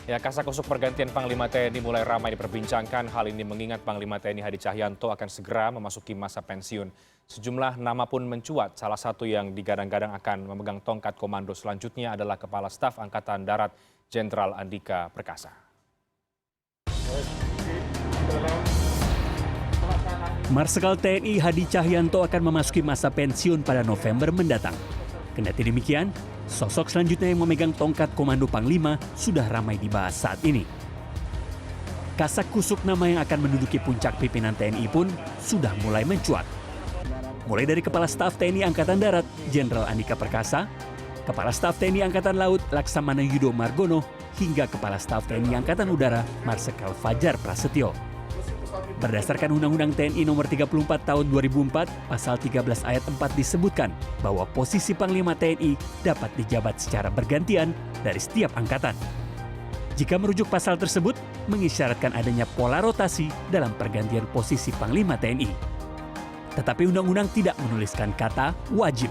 Ya, kasakusuk pergantian Panglima TNI mulai ramai diperbincangkan. Hal ini mengingat Panglima TNI Hadi Cahyanto akan segera memasuki masa pensiun. Sejumlah nama pun mencuat. Salah satu yang digadang-gadang akan memegang tongkat komando selanjutnya adalah Kepala Staf Angkatan Darat Jenderal Andika Perkasa. Marsikal TNI Hadi Cahyanto akan memasuki masa pensiun pada November mendatang. Kendati demikian, sosok selanjutnya yang memegang tongkat komando Panglima sudah ramai dibahas saat ini. Kasak kusuk nama yang akan menduduki puncak pimpinan TNI pun sudah mulai mencuat. Mulai dari Kepala Staf TNI Angkatan Darat Jenderal Andika Perkasa, Kepala Staf TNI Angkatan Laut Laksamana Yudo Margono, hingga Kepala Staf TNI Angkatan Udara Marsikal Fajar Prasetyo. Berdasarkan Undang-Undang TNI Nomor 34 Tahun 2004, Pasal 13 Ayat 4 disebutkan bahwa posisi Panglima TNI dapat dijabat secara bergantian dari setiap angkatan. Jika merujuk pasal tersebut, mengisyaratkan adanya pola rotasi dalam pergantian posisi Panglima TNI. Tetapi Undang-Undang tidak menuliskan kata wajib.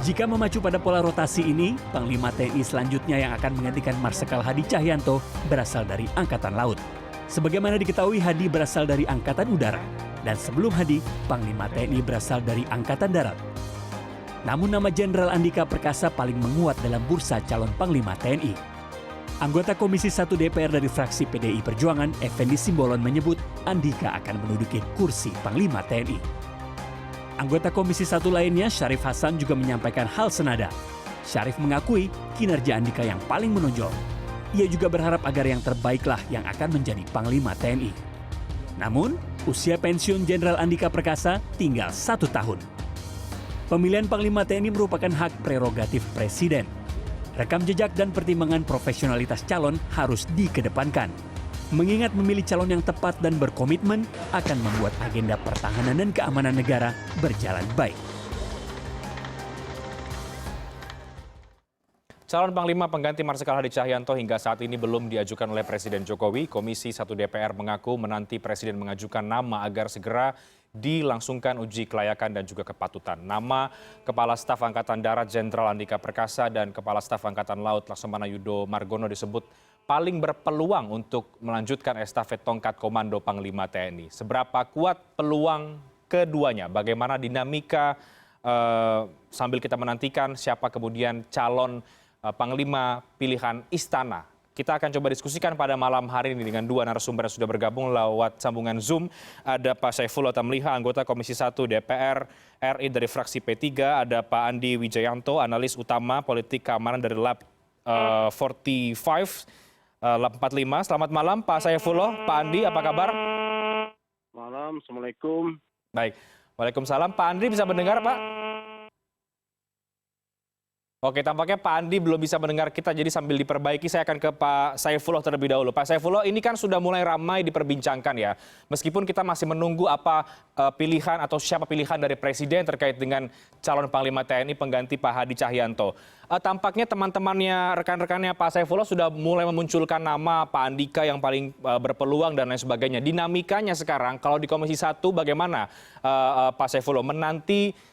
Jika memacu pada pola rotasi ini, Panglima TNI selanjutnya yang akan menggantikan Marsikal Hadi Cahyanto berasal dari Angkatan Laut. Sebagaimana diketahui, Hadi berasal dari Angkatan Udara, dan sebelum Hadi, Panglima TNI berasal dari Angkatan Darat. Namun nama Jenderal Andika Perkasa paling menguat dalam bursa calon Panglima TNI. Anggota Komisi 1 DPR dari fraksi PDI Perjuangan, Effendi Simbolon menyebut Andika akan menduduki kursi Panglima TNI. Anggota Komisi 1 lainnya, Syarif Hasan, juga menyampaikan hal senada. Syarif mengakui kinerja Andika yang paling menonjol. Ia juga berharap agar yang terbaiklah yang akan menjadi Panglima TNI. Namun, usia pensiun Jenderal Andika Perkasa tinggal 1 tahun. Pemilihan Panglima TNI merupakan hak prerogatif Presiden. Rekam jejak dan pertimbangan profesionalitas calon harus dikedepankan. Mengingat memilih calon yang tepat dan berkomitmen akan membuat agenda pertahanan dan keamanan negara berjalan baik. Calon Panglima pengganti Marsikal Hadi Cahyanto hingga saat ini belum diajukan oleh Presiden Jokowi. Komisi 1 DPR mengaku menanti Presiden mengajukan nama agar segera dilangsungkan uji kelayakan dan juga kepatutan. Nama Kepala Staf Angkatan Darat Jenderal Andika Perkasa dan Kepala Staf Angkatan Laut Laksamana Yudo Margono disebut paling berpeluang untuk melanjutkan estafet tongkat komando Panglima TNI. Seberapa kuat peluang keduanya? Bagaimana dinamika sambil kita menantikan siapa kemudian calon Panglima pilihan Istana. Kita akan coba diskusikan pada malam hari ini dengan dua narasumber yang sudah bergabung lewat sambungan Zoom. Ada Pak Saifullah Tamliha, anggota Komisi 1 DPR RI dari fraksi P3. Ada Pak Andi Wijayanto, analis utama politik keamanan dari Lab 45, Lab 45. Selamat malam Pak Saifullah, Pak Andi, apa kabar? Malam, Assalamualaikum. Baik, Waalaikumsalam. Pak Andi bisa mendengar Pak? Oke, tampaknya Pak Andi belum bisa mendengar kita, jadi sambil diperbaiki saya akan ke Pak Saifullah terlebih dahulu. Pak Saifullah, ini kan sudah mulai ramai diperbincangkan ya. Meskipun kita masih menunggu apa pilihan atau siapa pilihan dari Presiden terkait dengan calon Panglima TNI pengganti Pak Hadi Cahyanto. Tampaknya teman-temannya, rekan-rekannya Pak Saifullah sudah mulai memunculkan nama Pak Andika yang paling berpeluang dan lain sebagainya. Dinamikanya sekarang, kalau di Komisi 1 bagaimana Pak Saifullah menanti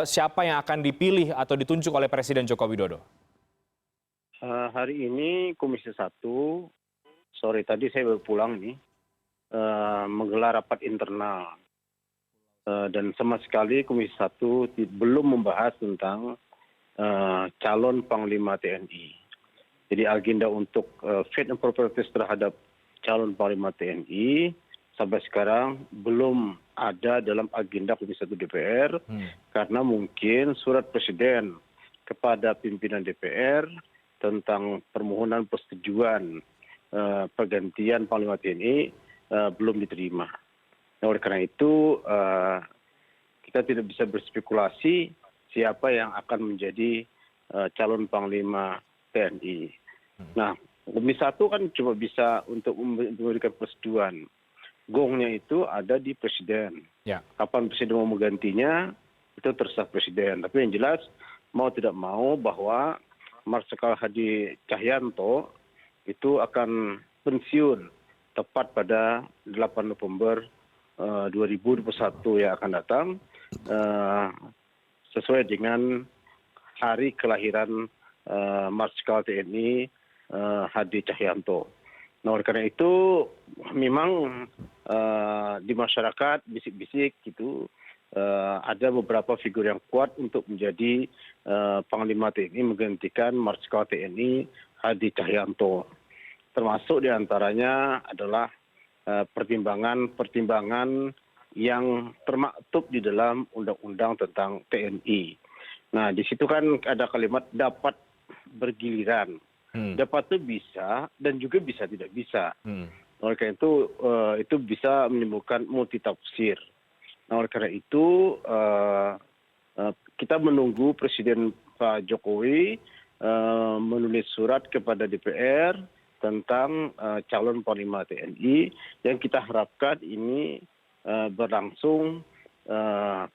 siapa yang akan dipilih atau ditunjuk oleh Presiden Joko Widodo? Hari ini Komisi 1, sore tadi saya baru pulang nih, menggelar rapat internal. Dan sama sekali Komisi 1 belum membahas tentang calon Panglima TNI. Jadi agenda untuk fit and proper test terhadap calon Panglima TNI sampai sekarang belum ada dalam agenda Komisi 1 DPR karena mungkin surat Presiden kepada pimpinan DPR tentang permohonan persetujuan pergantian Panglima TNI belum diterima. Nah, oleh karena itu kita tidak bisa berspekulasi siapa yang akan menjadi calon Panglima TNI. Nah, Komisi 1 kan cuma bisa untuk memberikan persetujuan. Gongnya itu ada di Presiden. Ya. Kapan Presiden mau menggantinya, itu terserah Presiden. Tapi yang jelas, mau tidak mau bahwa Marsikal Hadi Cahyanto itu akan pensiun tepat pada 8 November 2021 yang akan datang, sesuai dengan hari kelahiran Marsikal TNI Hadi Cahyanto. Nah, oleh karena itu memang di masyarakat bisik-bisik gitu ada beberapa figur yang kuat untuk menjadi Panglima TNI menggantikan Marsikal TNI Hadi Cahyanto. Termasuk diantaranya adalah pertimbangan-pertimbangan yang termaktub di dalam undang-undang tentang TNI. Nah, di situ kan ada kalimat dapat bergiliran. Dapat itu bisa dan juga bisa tidak bisa. Oleh karena itu bisa menimbulkan multitafsir. Nah, oleh karena itu kita menunggu Presiden Pak Jokowi menulis surat kepada DPR tentang calon Panglima TNI yang kita harapkan ini berlangsung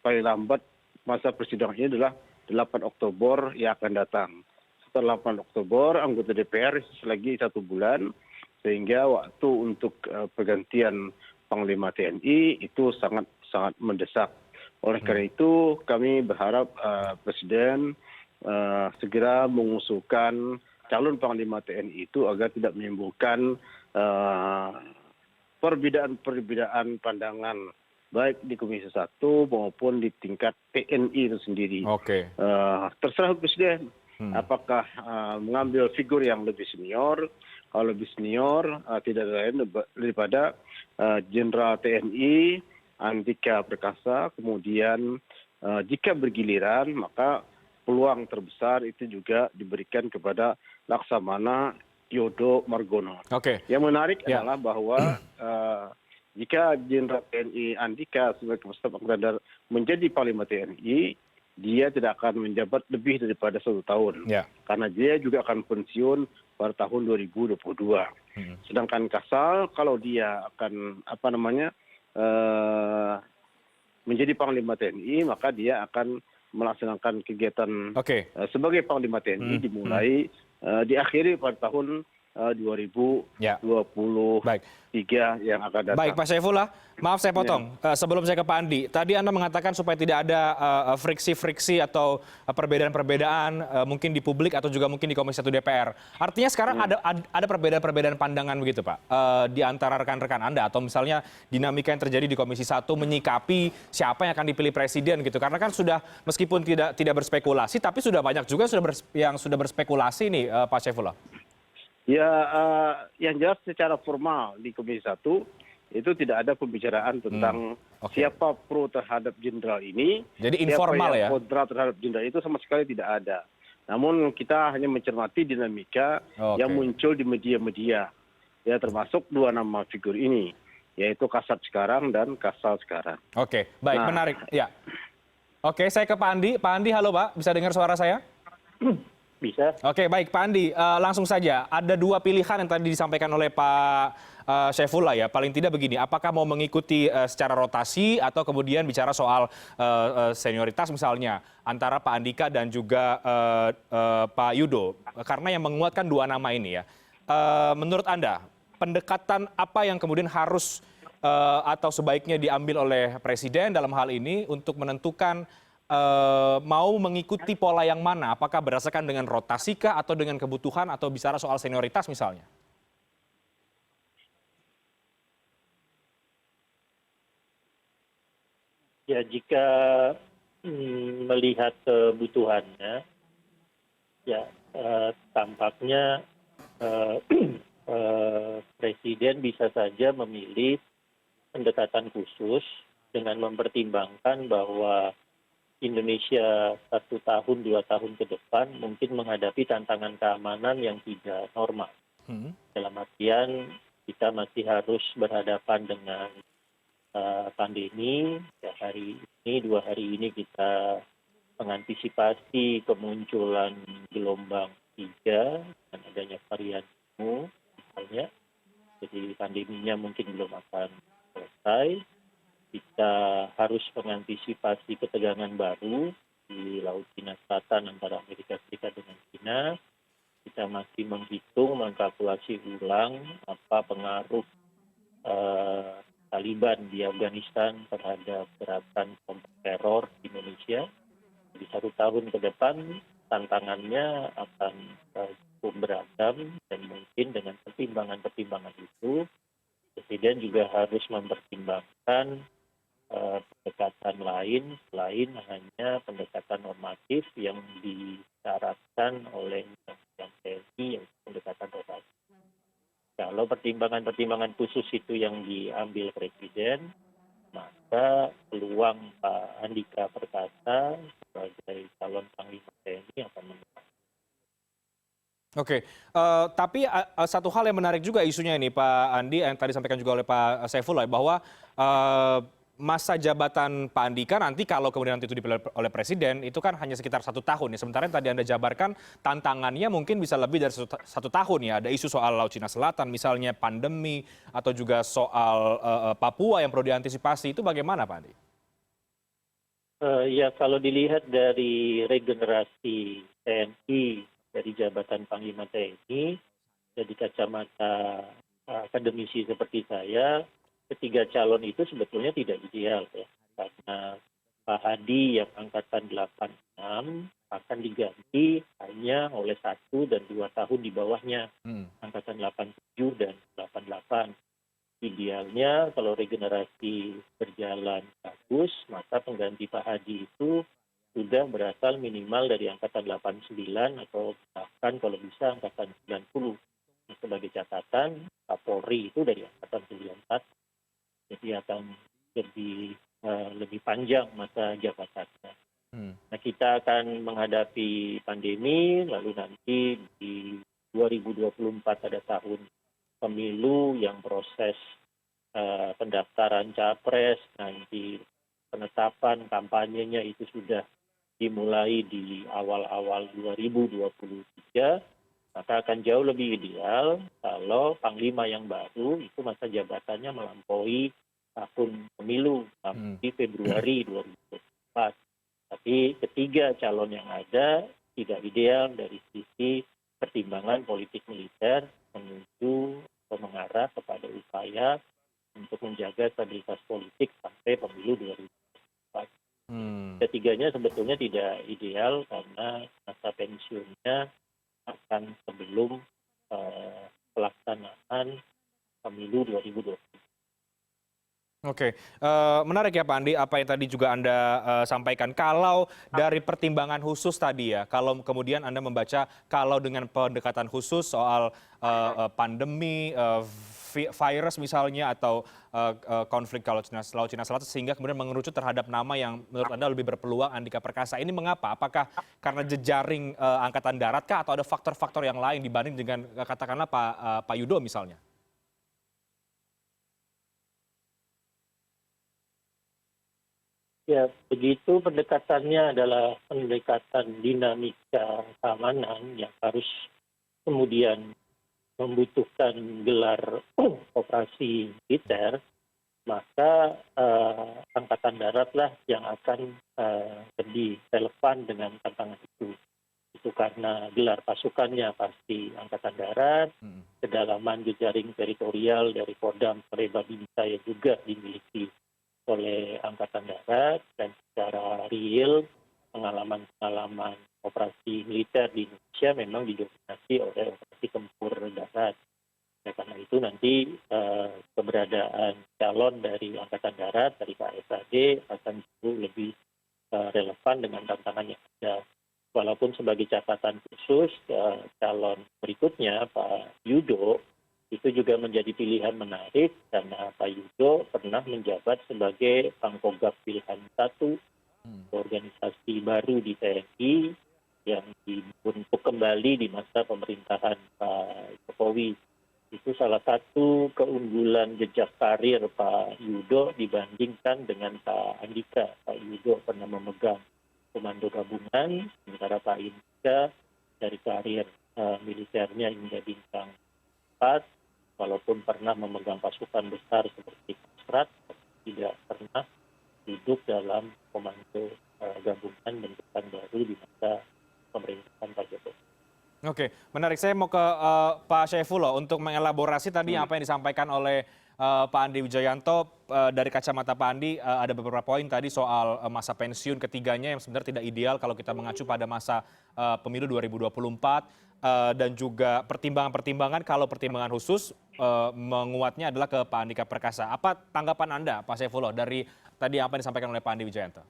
paling lambat masa persidangan ini adalah 8 Oktober yang akan datang. Setelah 8 Oktober anggota DPR lagi 1 bulan sehingga waktu untuk pergantian Panglima TNI itu sangat sangat mendesak. Oleh karena itu kami berharap Presiden segera mengusulkan calon Panglima TNI itu agar tidak menimbulkan perbedaan-perbedaan pandangan baik di Komisi 1 maupun di tingkat TNI itu sendiri. Terserah Presiden apakah mengambil figur yang lebih senior. Kalau lebih senior tidak lain daripada Jenderal TNI Andika Perkasa. Kemudian jika bergiliran maka peluang terbesar itu juga diberikan kepada Laksamana Yodo Margono. Yang menarik adalah bahwa jika Jenderal TNI Andika sebagai Kepala Angkatan Darat menjadi Panglima TNI, dia tidak akan menjabat lebih daripada 1 tahun. Karena dia juga akan pensiun pada tahun 2022. Sedangkan Kasal kalau dia akan menjadi Panglima TNI, maka dia akan melaksanakan kegiatan sebagai Panglima TNI dimulai diakhiri pada tahun 2023 yang akan datang. Baik, Pak Saifullah, maaf saya potong. Sebelum saya ke Pak Andi, tadi Anda mengatakan supaya tidak ada friksi-friksi atau perbedaan-perbedaan mungkin di publik atau juga mungkin di Komisi 1 DPR. Artinya sekarang ada perbedaan-perbedaan pandangan begitu, Pak, di antara rekan-rekan Anda atau misalnya dinamika yang terjadi di Komisi 1 menyikapi siapa yang akan dipilih presiden gitu. Karena kan sudah meskipun tidak berspekulasi, tapi sudah banyak juga yang sudah berspekulasi nih, Pak Saifullah. Ya, yang jelas secara formal di Komisi 1 itu tidak ada pembicaraan tentang siapa pro terhadap jenderal ini. Jadi informal siapa yang ya? kontra terhadap jenderal itu sama sekali tidak ada. Namun kita hanya mencermati dinamika yang muncul di media-media. Ya, termasuk 2 nama figur ini, yaitu Kasat sekarang dan Kasal sekarang. Oke, baik, menarik. Ya. Oke, saya ke Pak Andi. Pak Andi, halo Pak, bisa dengar suara saya? Bisa. Oke, baik Pak Andi, langsung saja. Ada 2 pilihan yang tadi disampaikan oleh Pak Saifullah ya. Paling tidak begini, apakah mau mengikuti secara rotasi atau kemudian bicara soal senioritas misalnya antara Pak Andika dan juga Pak Yudo. Karena yang menguatkan 2 nama ini ya. Menurut Anda, pendekatan apa yang kemudian harus atau sebaiknya diambil oleh Presiden dalam hal ini untuk menentukan mau mengikuti pola yang mana? Apakah berdasarkan dengan rotasikah atau dengan kebutuhan atau bicara soal senioritas misalnya? Ya, jika melihat kebutuhannya, ya tampaknya Presiden bisa saja memilih pendekatan khusus dengan mempertimbangkan bahwa Indonesia 1 tahun, 2 tahun ke depan mungkin menghadapi tantangan keamanan yang tidak normal. Dalam artian kita masih harus berhadapan dengan pandemi. Ya, hari ini, 2 hari ini kita mengantisipasi kemunculan gelombang 3 dan adanya varian mu, misalnya. Jadi pandeminya mungkin belum akan selesai. Kita harus mengantisipasi ketegangan baru di Laut Cina Selatan antara Amerika Serikat dengan China. Kita masih menghitung, mengkalkulasi ulang apa pengaruh Taliban di Afghanistan terhadap gerakan kelompok teror di Indonesia. Di 1 tahun ke depan tantangannya akan cukup beragam dan mungkin dengan pertimbangan-pertimbangan itu Presiden juga harus mempertimbangkan pendekatan lain selain hanya pendekatan normatif yang disyaratkan oleh Undang-Undang TNI yaitu pendekatan rotasi. Kalau pertimbangan-pertimbangan khusus itu yang diambil Presiden, maka peluang Pak Andika Perkasa sebagai calon Panglima TNI akan menang. Oke, tapi satu hal yang menarik juga isunya ini Pak Andi, yang tadi disampaikan juga oleh Pak Saifullah, bahwa masa jabatan Pak Andika nanti kalau kemudian nanti itu dipilih oleh Presiden, itu kan hanya sekitar 1 tahun ya. Sementara yang tadi Anda jabarkan, tantangannya mungkin bisa lebih dari 1 tahun ya. Ada isu soal Laut Cina Selatan, misalnya pandemi, atau juga soal Papua yang perlu diantisipasi. Itu bagaimana Pak Andi? Ya kalau dilihat dari regenerasi TNI dari jabatan Panglima TNI, dari kacamata akademisi seperti saya, ketiga calon itu sebetulnya tidak ideal ya. Karena Pak Hadi yang angkatan 86 akan diganti hanya oleh 1 dan 2 tahun di bawahnya, angkatan 87 dan 88. Idealnya kalau regenerasi berjalan bagus, maka pengganti Pak Hadi itu sudah berasal minimal dari angkatan 89 atau bahkan kalau bisa angkatan 90. Sebagai catatan, Kapolri itu dari angkatan 91. Jadi akan lebih panjang masa jabatannya. Nah, kita akan menghadapi pandemi, lalu nanti di 2024 ada tahun pemilu yang proses pendaftaran capres, nanti penetapan kampanyenya itu sudah dimulai di awal-awal 2023, maka akan jauh lebih ideal kalau Panglima yang baru itu masa jabatannya melampaui tahun pemilu di Februari 2024. Tapi ketiga calon yang ada tidak ideal dari sisi pertimbangan politik militer menuju atau mengarah kepada upaya untuk menjaga stabilitas politik sampai pemilu 2024. Ketiganya sebetulnya tidak ideal karena masa pensiunnya akan sebelum pelaksanaan pemilu 2024. Oke, menarik ya Pak Andi, apa yang tadi juga Anda sampaikan. Kalau dari pertimbangan khusus tadi ya, kalau kemudian Anda membaca kalau dengan pendekatan khusus soal pandemi, virus misalnya, atau konflik kalau Laut Cina Selatan, sehingga kemudian mengerucut terhadap nama yang menurut Anda lebih berpeluang, Andika Perkasa. Ini mengapa? Apakah karena jejaring Angkatan Darat kah, atau ada faktor-faktor yang lain dibanding dengan katakanlah Pak Yudo misalnya? Ya, begitu pendekatannya adalah pendekatan dinamika keamanan yang harus kemudian membutuhkan gelar operasi militer, maka Angkatan Daratlah yang akan lebih relevan dengan tantangan itu. Itu karena gelar pasukannya pasti Angkatan Darat, kedalaman jejaring teritorial dari Kodam sampai Babinsa yang juga dimiliki oleh Angkatan Darat, dan secara real pengalaman-pengalaman operasi militer di Indonesia memang didominasi oleh operasi tempur darat. Ya, karena itu nanti keberadaan calon dari Angkatan Darat, dari KSAD akan jauh lebih relevan dengan tantangan yang ada. Walaupun sebagai catatan khusus, calon berikutnya Pak Yudo itu juga menjadi pilihan menarik karena Pak Yudo pernah menjabat sebagai Pangkogap Pilihan 1, organisasi baru di TNI yang dibentuk kembali di masa pemerintahan Pak Jokowi. Itu salah satu keunggulan jejak karir Pak Yudo dibandingkan dengan Pak Andika. Pak Yudo pernah memegang komando gabungan, sementara Pak Andika dari karir militernya hingga bintang 4, walaupun pernah memegang pasukan besar seperti Kostrad, tidak pernah duduk dalam komando gabungan bentukan baru di masa pemerintahan Pak Jokowi. Oke, menarik. Saya mau ke Pak Saifullah untuk mengelaborasi tadi apa yang disampaikan oleh Pak Andi Wijayanto, dari kacamata Pak Andi, ada beberapa poin tadi soal masa pensiun ketiganya yang sebenarnya tidak ideal kalau kita mengacu pada masa pemilu 2024, dan juga pertimbangan-pertimbangan kalau pertimbangan khusus menguatnya adalah ke Pak Andika Perkasa. Apa tanggapan Anda, Pak Saifullah, dari tadi apa yang disampaikan oleh Pak Andi Wijayanto?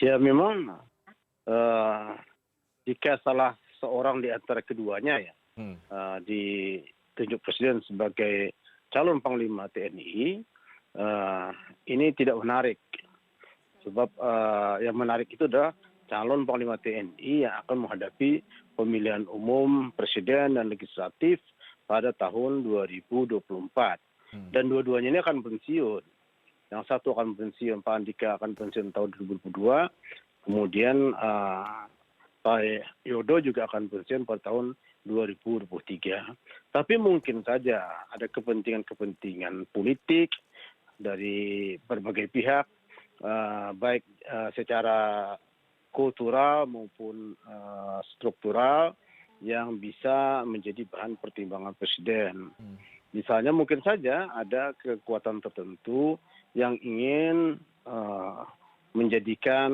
Ya memang jika salah seorang di antara keduanya ya ditunjuk presiden sebagai calon Panglima TNI, ini tidak menarik. Sebab yang menarik itu adalah calon Panglima TNI yang akan menghadapi pemilihan umum presiden dan legislatif pada tahun 2024. Dan dua-duanya ini akan pensiun. Yang satu akan pensiun, Pak Andika akan pensiun tahun 2022, kemudian Pak Yodo juga akan pensiun pada tahun 2023. Tapi mungkin saja ada kepentingan-kepentingan politik dari berbagai pihak, baik secara kultural maupun struktural yang bisa menjadi bahan pertimbangan presiden. Misalnya mungkin saja ada kekuatan tertentu yang ingin menjadikan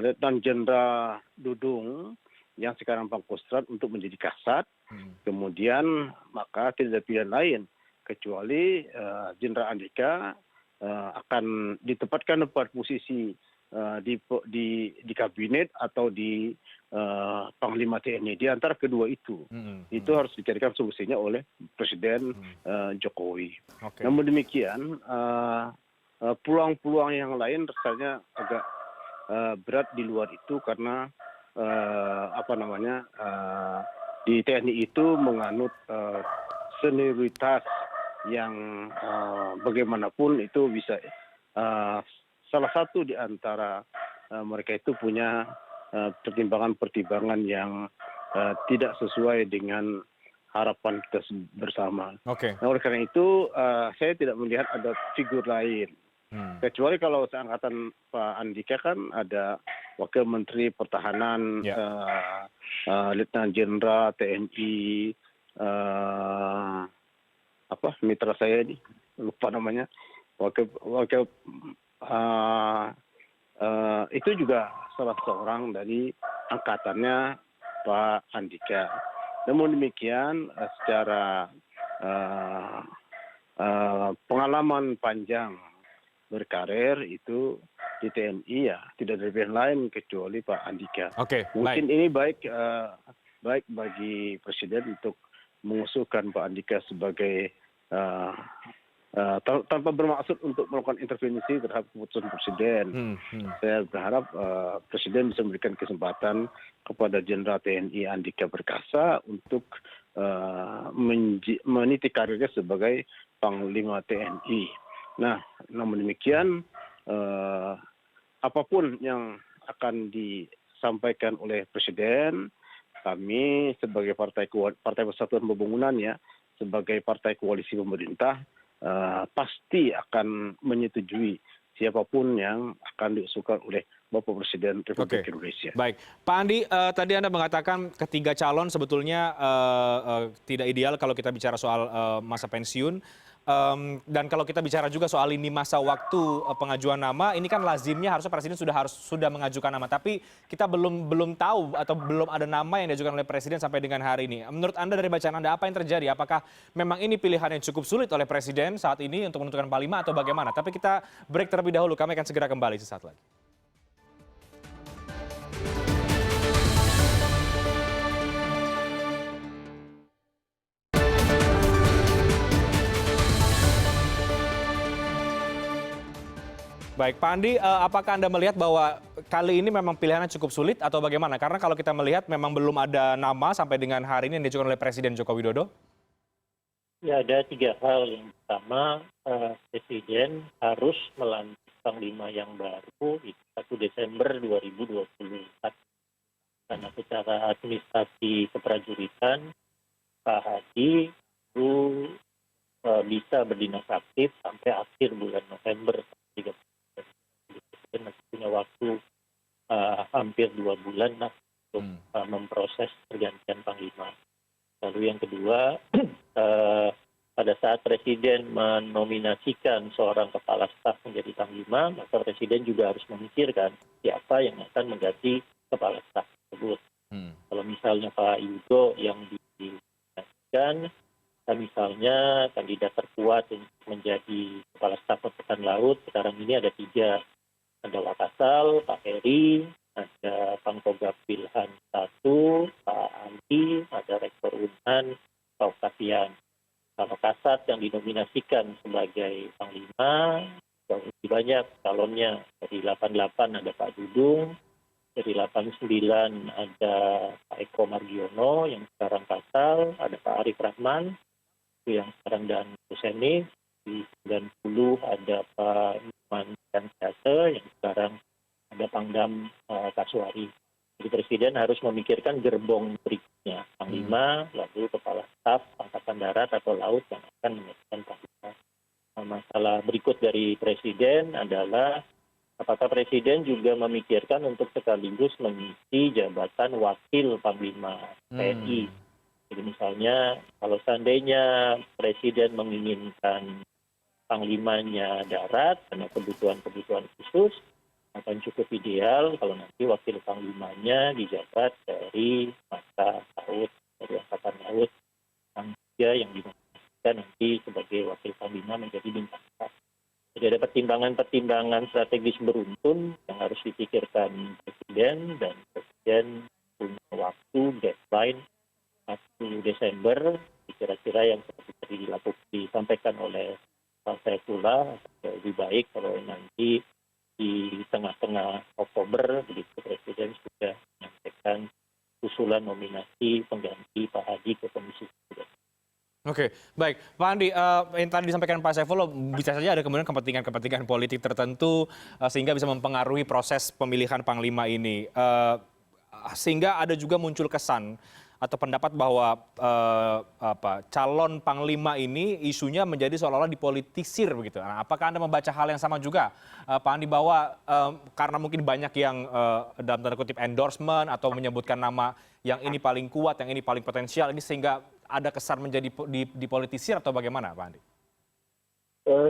Letnan Jenderal Dudung yang sekarang Pangkostrat untuk menjadi kasat, kemudian maka tidak ada pilihan lain kecuali Jenderal Andika akan ditempatkan pada posisi di kabinet atau di Panglima TNI. Di antara kedua itu, itu harus dicarikan solusinya oleh Presiden Jokowi. Namun demikian, peluang-peluang yang lain rasanya agak berat di luar itu karena di TNI itu menganut senioritas yang bagaimanapun itu bisa salah satu di antara mereka itu punya pertimbangan-pertimbangan yang tidak sesuai dengan harapan kita bersama. Nah, oleh karena itu saya tidak melihat ada figur lain. Kecuali kalau seangkatan Pak Andika kan ada Wakil Menteri Pertahanan, Letnan Jenderal TNI, mitra saya ini lupa namanya, wakil itu juga salah seorang dari angkatannya Pak Andika. Namun demikian secara pengalaman panjang berkarir itu di TNI ya tidak ada pilihan lain kecuali Pak Andika. Mungkin ini baik bagi Presiden untuk mengusulkan Pak Andika sebagai tanpa bermaksud untuk melakukan intervensi terhadap keputusan Presiden. Saya berharap Presiden bisa memberikan kesempatan kepada Jenderal TNI Andika Perkasa untuk meniti karirnya sebagai Panglima TNI. Nah, namun demikian, apapun yang akan disampaikan oleh Presiden, kami sebagai Partai Persatuan Pembangunan ya, sebagai partai koalisi pemerintah, pasti akan menyetujui siapapun yang akan diusulkan oleh Bapak Presiden Republik Indonesia. Baik, Pak Andi, tadi Anda mengatakan ketiga calon sebetulnya tidak ideal kalau kita bicara soal masa pensiun. Dan kalau kita bicara juga soal ini masa waktu pengajuan nama, ini kan lazimnya harusnya Presiden sudah mengajukan nama, tapi kita belum tahu atau belum ada nama yang diajukan oleh Presiden sampai dengan hari ini. Menurut Anda, dari bacaan Anda, apa yang terjadi? Apakah memang ini pilihan yang cukup sulit oleh Presiden saat ini untuk menentukan Panglima atau bagaimana? Tapi kita break terlebih dahulu, kami akan segera kembali sesaat lagi. Baik, Pak Andi, apakah Anda melihat bahwa kali ini memang pilihannya cukup sulit atau bagaimana? Karena kalau kita melihat memang belum ada nama sampai dengan hari ini yang diajukan oleh Presiden Joko Widodo. Ya, ada tiga hal. Yang pertama, Presiden harus melantik Panglima yang baru itu 1 Desember 2024. Karena secara administrasi keprajuritan, Pak Hadi itu bisa berdinas aktif sampai akhir bulan November 30. Presiden masih punya waktu hampir 2 bulan untuk memproses pergantian Panglima. Lalu yang kedua, pada saat Presiden menominasikan seorang kepala staf menjadi Panglima, maka Presiden juga harus memikirkan siapa yang akan mengganti kepala staf tersebut. Kalau misalnya Pak Yudo yang dinominasikan, misalnya kandidat terkuat untuk menjadi kepala staf angkatan laut, sekarang ini ada 3. Ada Wakasal, Pak Heri, ada Pangkogap Wilhan 1, Pak Andi, ada Rektor Unhan, Pak Oktavian. Kalau Kasat yang dinominasikan sebagai Panglima, jauh lebih banyak calonnya. Dari 88 ada Pak Dudung, dari 89 ada Pak Eko Margiono yang sekarang Kasal, ada Pak Arif Rahman yang sekarang dan Husseini, di 90 ada Pak Nyoman Kansiase yang sekarang ada Pangdam Kasuari. Jadi Presiden harus memikirkan gerbong berikutnya, Panglima, lalu Kepala Staf Angkatan Darat atau Laut yang akan menjadikan Panglima. Masalah berikut dari Presiden adalah apakah Presiden juga memikirkan untuk sekaligus mengisi jabatan Wakil Panglima TNI. Jadi misalnya kalau seandainya Presiden menginginkan Panglimanya darat karena kebutuhan-kebutuhan khusus, akan cukup ideal kalau nanti wakil panglimanya dijabat dari mata laut, dari angkatan laut, yang dinominasikan nanti sebagai wakil panglima menjadi bintang 4. Jadi ada pertimbangan-pertimbangan strategis beruntun yang harus dipikirkan Presiden, dan Presiden punya waktu deadline 1 Desember, kira-kira yang seperti tadi disampaikan oleh Pak Saifullah, lebih baik kalau nanti di tengah-tengah Oktober begitu Presiden sudah menyampaikan usulan nominasi pengganti Pak Hadi ke Komisi 3. Oke, baik. Pak Andi, yang tadi disampaikan Pak Saifullah, bisa saja ada kemudian kepentingan-kepentingan politik tertentu sehingga bisa mempengaruhi proses pemilihan Panglima ini. Sehingga ada juga muncul kesan atau pendapat bahwa calon Panglima ini isunya menjadi seolah-olah dipolitisir begitu. Nah, apakah Anda membaca hal yang sama juga, Pak Andi, bahwa karena mungkin banyak yang dalam tanda kutip endorsement atau menyebutkan nama yang ini paling kuat, yang ini paling potensial, ini sehingga ada kesan menjadi dipolitisir atau bagaimana, Pak Andi?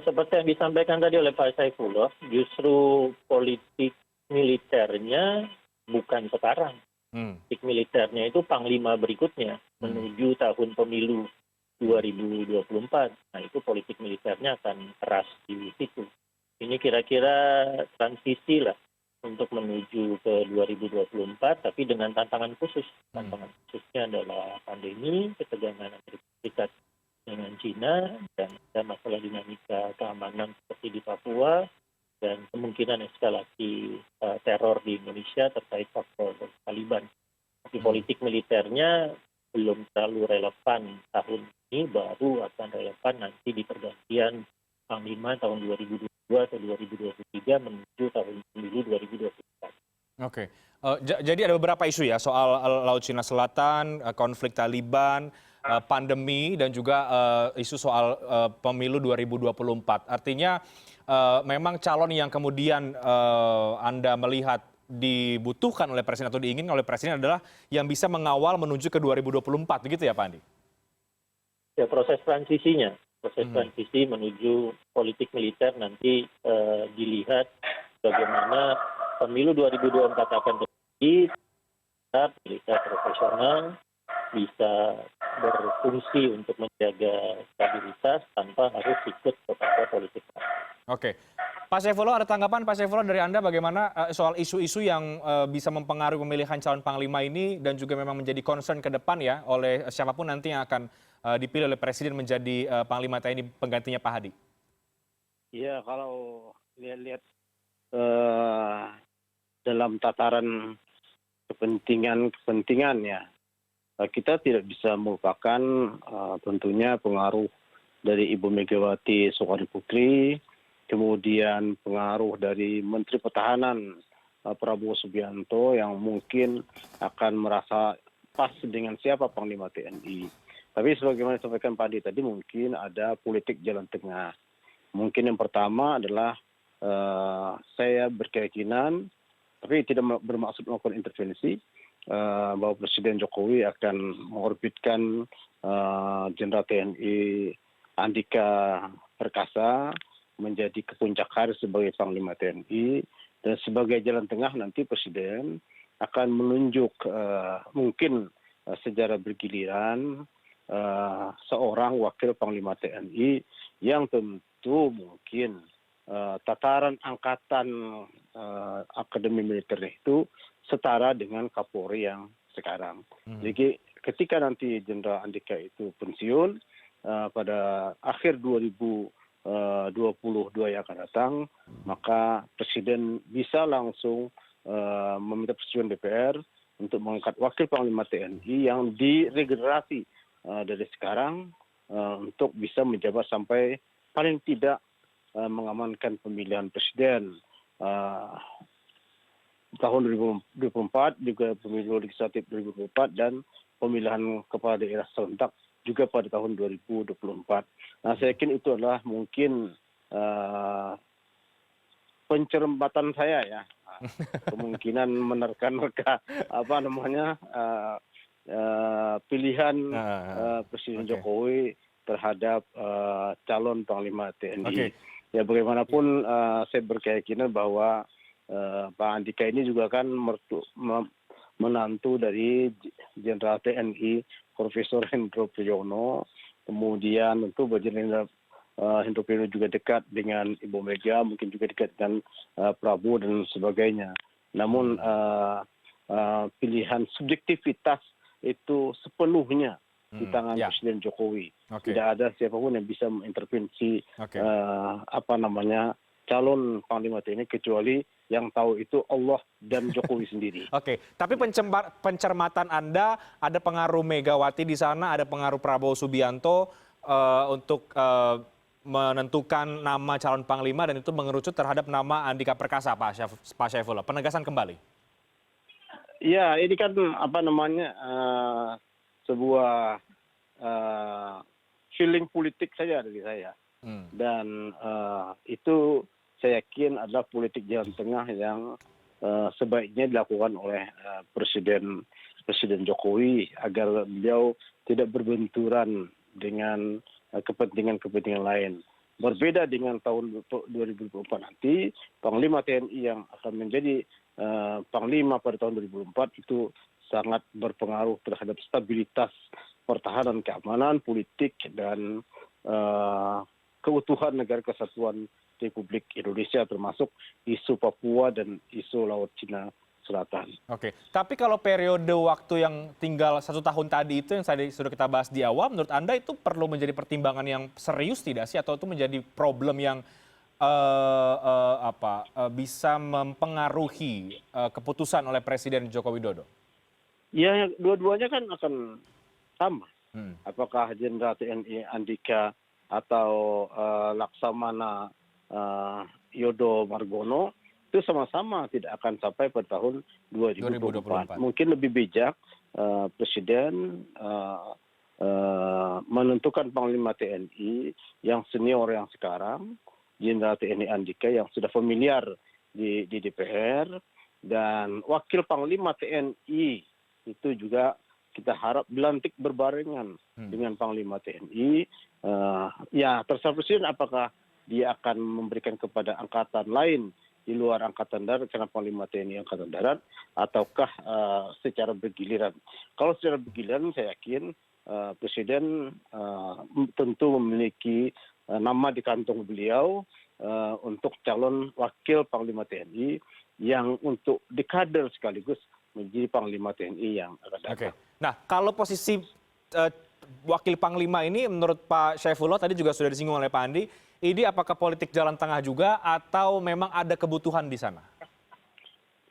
Seperti yang disampaikan tadi oleh Pak Saifullah, justru politik militernya bukan sekarang. Politik militernya itu Panglima berikutnya menuju tahun pemilu 2024. Nah itu politik militernya akan keras di situ. Ini kira-kira transisi lah untuk menuju ke 2024, tapi dengan tantangan khusus. Tantangan khususnya adalah pandemi, ketegangan Amerika Serikat dengan China, dan ada masalah dinamika keamanan seperti di Papua, dan kemungkinan eskalasi teror di Indonesia terkait faktor Taliban. Tapi politik militernya belum terlalu relevan tahun ini, baru akan relevan nanti di pergantian Panglima tahun 2022 atau 2023 menuju tahun pemilu 2024. Oke, jadi ada beberapa isu ya soal Laut Cina Selatan, konflik Taliban, pandemi, dan juga isu soal pemilu 2024. Artinya memang calon yang kemudian Anda melihat dibutuhkan oleh Presiden atau diinginkan oleh Presiden adalah yang bisa mengawal menuju ke 2024, begitu ya Pak Andi? Ya, proses transisinya, transisi menuju politik militer nanti dilihat bagaimana pemilu 2024 akan terjadi, militer profesional bisa berfungsi untuk menjaga stabilitas tanpa harus ikut kepada politik. Oke, Pak Saifullah, ada tanggapan Pak Saifullah dari Anda bagaimana soal isu-isu yang bisa mempengaruhi pemilihan calon Panglima ini dan juga memang menjadi concern ke depan ya oleh siapapun nanti yang akan dipilih oleh Presiden menjadi Panglima TNI penggantinya Pak Hadi? Iya, kalau lihat-lihat dalam tataran kepentingan ya, kita tidak bisa melupakan tentunya pengaruh dari Ibu Megawati Soekarno Putri, kemudian pengaruh dari Menteri Pertahanan Prabowo Subianto yang mungkin akan merasa pas dengan siapa Panglima TNI. Tapi sebagaimana disampaikan Pak Adi tadi, mungkin ada politik jalan tengah. Mungkin yang pertama adalah saya berkeyakinan, tapi tidak bermaksud melakukan intervensi, bahwa Presiden Jokowi akan mengorbitkan Jenderal TNI Andika Perkasa menjadi ke puncak hari sebagai Panglima TNI, dan sebagai jalan tengah nanti Presiden akan menunjuk mungkin secara bergiliran seorang wakil Panglima TNI yang tentu mungkin tataran angkatan Akademi Militer itu setara dengan Kapolri yang sekarang. Jadi ketika nanti Jenderal Andika itu pensiun pada akhir 2022 yang akan datang, maka Presiden bisa langsung meminta persetujuan DPR untuk mengangkat wakil Panglima TNI yang diregenerasi dari sekarang untuk bisa menjabat sampai paling tidak mengamankan pemilihan presiden tahun 2024, juga pemilu legislatif 2024, dan pemilihan kepala daerah serentak juga pada tahun 2024. Nah, saya yakin itu adalah mungkin pencermatan saya ya, kemungkinan menerka-nerka pilihan Presiden Jokowi terhadap calon Panglima TNI. Ya bagaimanapun saya berkeyakinan bahwa Pak Andika ini juga kan menantu dari Jenderal TNI Profesor Hendro Priyono, kemudian tentu Jenderal Hendro Priyono juga dekat dengan Ibu Mega, mungkin juga dekat dengan Prabowo dan sebagainya. Namun pilihan subjektivitas itu sepenuhnya di tangan Presiden Jokowi. Tidak ada siapapun yang bisa mengintervensi calon Panglima TNI kecuali yang tahu itu Allah dan Jokowi sendiri. Tapi pencermatan Anda, ada pengaruh Megawati di sana, ada pengaruh Prabowo Subianto untuk menentukan nama calon Panglima, dan itu mengerucut terhadap nama Andika Perkasa, Pak Syaifullah. Penegasan kembali. Ya, ini kan sebuah feeling politik saja dari saya. Dan itu saya yakin adalah politik jalan tengah yang sebaiknya dilakukan oleh Presiden Jokowi agar beliau tidak berbenturan dengan kepentingan lain. Berbeda dengan tahun 2024 nanti, Panglima TNI yang akan menjadi Panglima pada tahun 2024 itu sangat berpengaruh terhadap stabilitas pertahanan, keamanan, politik, dan keutuhan negara kesatuan Republik Indonesia, termasuk isu Papua dan isu Laut Cina Selatan. Tapi kalau periode waktu yang tinggal 1 tahun tadi itu yang sudah kita bahas di awal, menurut Anda itu perlu menjadi pertimbangan yang serius tidak sih, atau itu menjadi problem yang bisa mempengaruhi keputusan oleh Presiden Joko Widodo? Ya, dua-duanya kan akan sama. Apakah Jenderal TNI Andika atau Laksamana Yodo Margono itu sama-sama tidak akan sampai pada tahun 2024. Mungkin lebih bijak Presiden menentukan Panglima TNI yang senior yang sekarang, Jenderal TNI Andika yang sudah familiar di DPR, dan Wakil Panglima TNI itu juga kita harap dilantik berbarengan dengan Panglima TNI. Ya, terserah Presiden apakah dia akan memberikan kepada angkatan lain di luar Angkatan Darat karena Panglima TNI Angkatan Darat, ataukah secara bergiliran. Kalau secara bergiliran saya yakin Presiden tentu memiliki nama di kantong beliau untuk calon wakil Panglima TNI yang untuk dikader sekaligus menjadi Panglima TNI yang akan datang. Nah, kalau posisi wakil Panglima ini menurut Pak Syaifullah tadi juga sudah disinggung oleh Pak Andi, ini apakah politik jalan tengah juga atau memang ada kebutuhan di sana?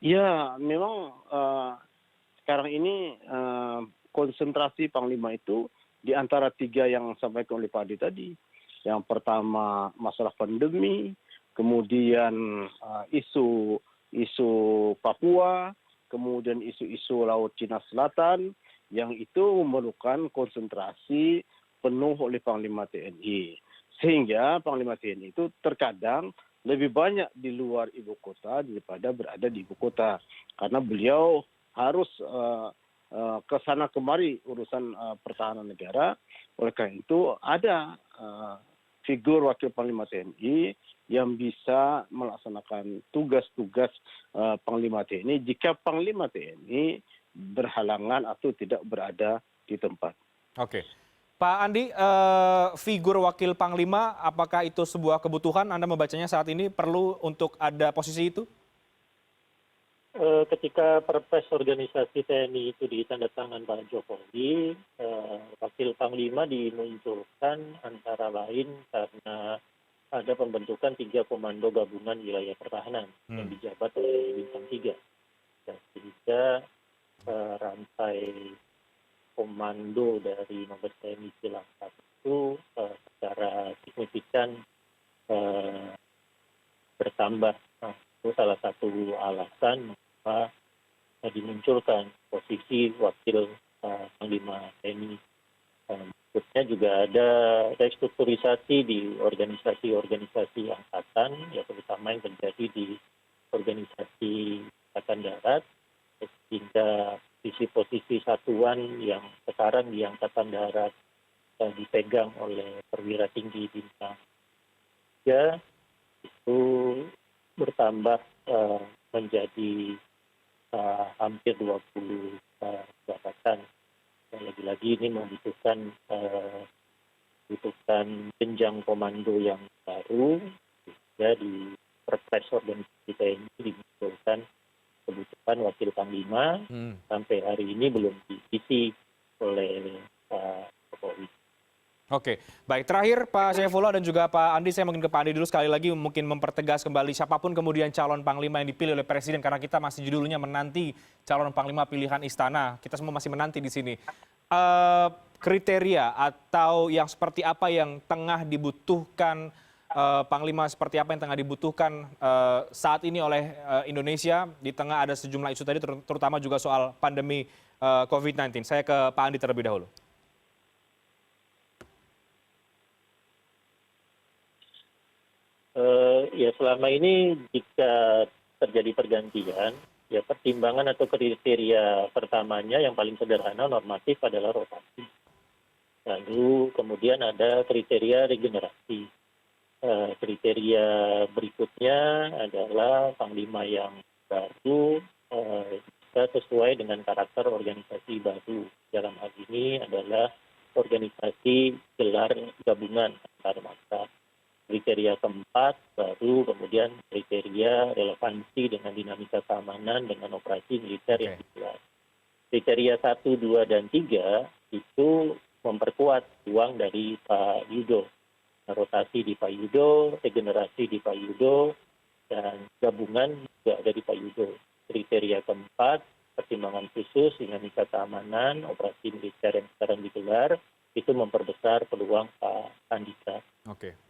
Ya, memang sekarang ini konsentrasi Panglima itu di antara 3 yang sampaikan oleh Pak Adi tadi. Yang pertama masalah pandemi, kemudian isu Papua, kemudian isu Laut Cina Selatan, yang itu memerlukan konsentrasi penuh oleh Panglima TNI. Sehingga Panglima TNI itu terkadang lebih banyak di luar ibu kota daripada berada di ibu kota. Karena beliau harus ke sana kemari urusan pertahanan negara. Oleh karena itu ada figur wakil Panglima TNI yang bisa melaksanakan tugas-tugas Panglima TNI jika Panglima TNI berhalangan atau tidak berada di tempat. Oke. Pak Andi, figur wakil Panglima, apakah itu sebuah kebutuhan Anda membacanya saat ini perlu untuk ada posisi itu? Ketika Perpres organisasi TNI itu ditandatangan Pak Jokowi, wakil Panglima dimunculkan antara lain karena ada pembentukan 3 komando gabungan wilayah pertahanan yang dijabat oleh bintang 3. Dan sehingga rantai komando dari Mabes TNI Cilangkap itu secara signifikan bertambah. Nah, itu salah satu alasan mengapa dimunculkan posisi wakil Panglima TNI. Berikutnya juga ada restrukturisasi di organisasi-organisasi angkatan, ya terutama yang terjadi di organisasi Angkatan Darat, sehingga posisi satuan yang sekarang di Angkatan Darat dipegang oleh perwira tinggi bintang 3 itu bertambah menjadi hampir 20 jabatan. Dan lagi-lagi ini membutuhkan jenjang komando yang baru, sehingga di Perpres organisasi TNI dimunculkan kebutuhan wakil Panglima. Sampai hari ini belum diisi oleh Pak Jokowi. Oke, baik. Terakhir Pak Saifullah dan juga Pak Andi, saya mungkin ke Pak Andi dulu sekali lagi mungkin mempertegas kembali siapapun kemudian calon Panglima yang dipilih oleh Presiden, karena kita masih judulnya menanti calon Panglima pilihan Istana. Kita semua masih menanti di sini. Kriteria atau yang seperti apa yang tengah dibutuhkan, Panglima seperti apa yang tengah dibutuhkan saat ini oleh Indonesia di tengah ada sejumlah isu tadi, terutama juga soal pandemi COVID-19. Saya ke Pak Andi terlebih dahulu. Ya selama ini jika terjadi pergantian, ya pertimbangan atau kriteria pertamanya yang paling sederhana normatif adalah rotasi. Lalu kemudian ada kriteria regenerasi. Kriteria berikutnya adalah Panglima yang baru bisa sesuai dengan karakter organisasi baru. Dalam hal ini adalah organisasi gelar gabungan antar masa. Kriteria keempat baru kemudian kriteria relevansi dengan dinamika keamanan dengan operasi militer yang digelar. Kriteria 1, 2, dan 3 itu memperkuat ruang dari Pak Yudo. Rotasi di Pak Yudo, regenerasi di Pak Yudo, dan gabungan juga ada di Pak Yudo. Kriteria keempat, pertimbangan khusus dinamika keamanan, operasi militer yang sekarang digelar, itu memperbesar peluang Pak Andika.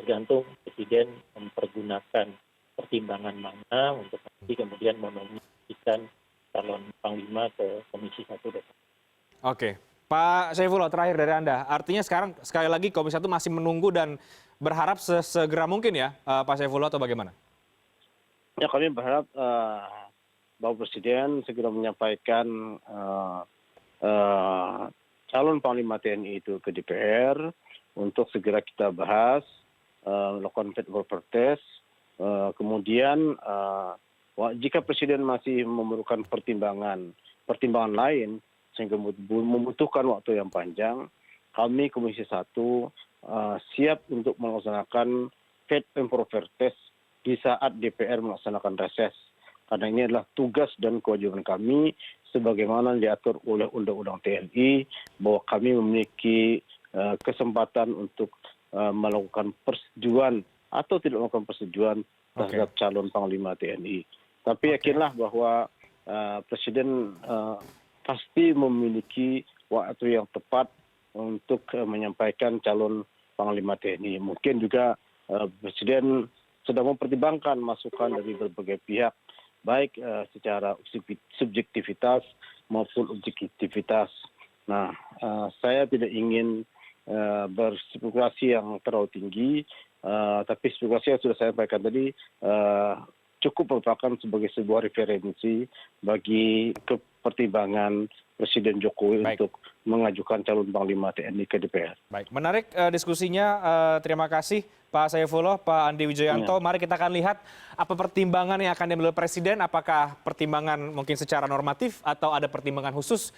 Tergantung Presiden mempergunakan pertimbangan mana untuk nanti kemudian menominasikan calon Panglima ke Komisi 1 DPR. Oke, Pak Saifullah terakhir dari Anda. Artinya sekarang sekali lagi Komisi 1 masih menunggu dan berharap sesegera mungkin ya Pak Saifullah, atau bagaimana? Ya, kami berharap Bapak Presiden segera menyampaikan calon Panglima TNI itu ke DPR untuk segera kita bahas, melakukan fit for protes. Kemudian jika Presiden masih memerlukan pertimbangan lain sehingga membutuhkan waktu yang panjang, kami Komisi 1 siap untuk melaksanakan fit for protes di saat DPR melaksanakan reses. Karena ini adalah tugas dan kewajiban kami sebagaimana diatur oleh Undang-Undang TNI, bahwa kami memiliki kesempatan untuk melakukan persetujuan atau tidak melakukan persetujuan terhadap calon Panglima TNI. Tapi yakinlah bahwa Presiden pasti memiliki waktu yang tepat untuk menyampaikan calon Panglima TNI. Mungkin juga Presiden sedang mempertimbangkan masukan dari berbagai pihak, baik secara subjektivitas maupun objektivitas. Nah, saya tidak ingin berspekulasi yang terlalu tinggi, tapi spekulasi yang sudah saya sampaikan tadi cukup merupakan sebagai sebuah referensi bagi pertimbangan Presiden Jokowi untuk mengajukan calon Panglima TNI ke DPR. Baik, menarik diskusinya. Terima kasih Pak Saifullah, Pak Andi Wijayanto. Mari kita akan lihat apa pertimbangan yang akan diambil Presiden. Apakah pertimbangan mungkin secara normatif atau ada pertimbangan khusus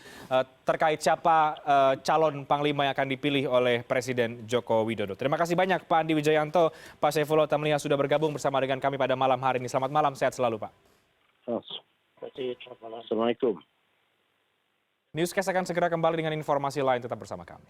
terkait siapa calon Panglima yang akan dipilih oleh Presiden Joko Widodo. Terima kasih banyak Pak Andi Wijayanto, Pak Saifullah Tamliha sudah bergabung bersama dengan kami pada malam hari ini. Selamat malam, sehat selalu Pak. Assalamualaikum. Newscast akan segera kembali dengan informasi lain, tetap bersama kami.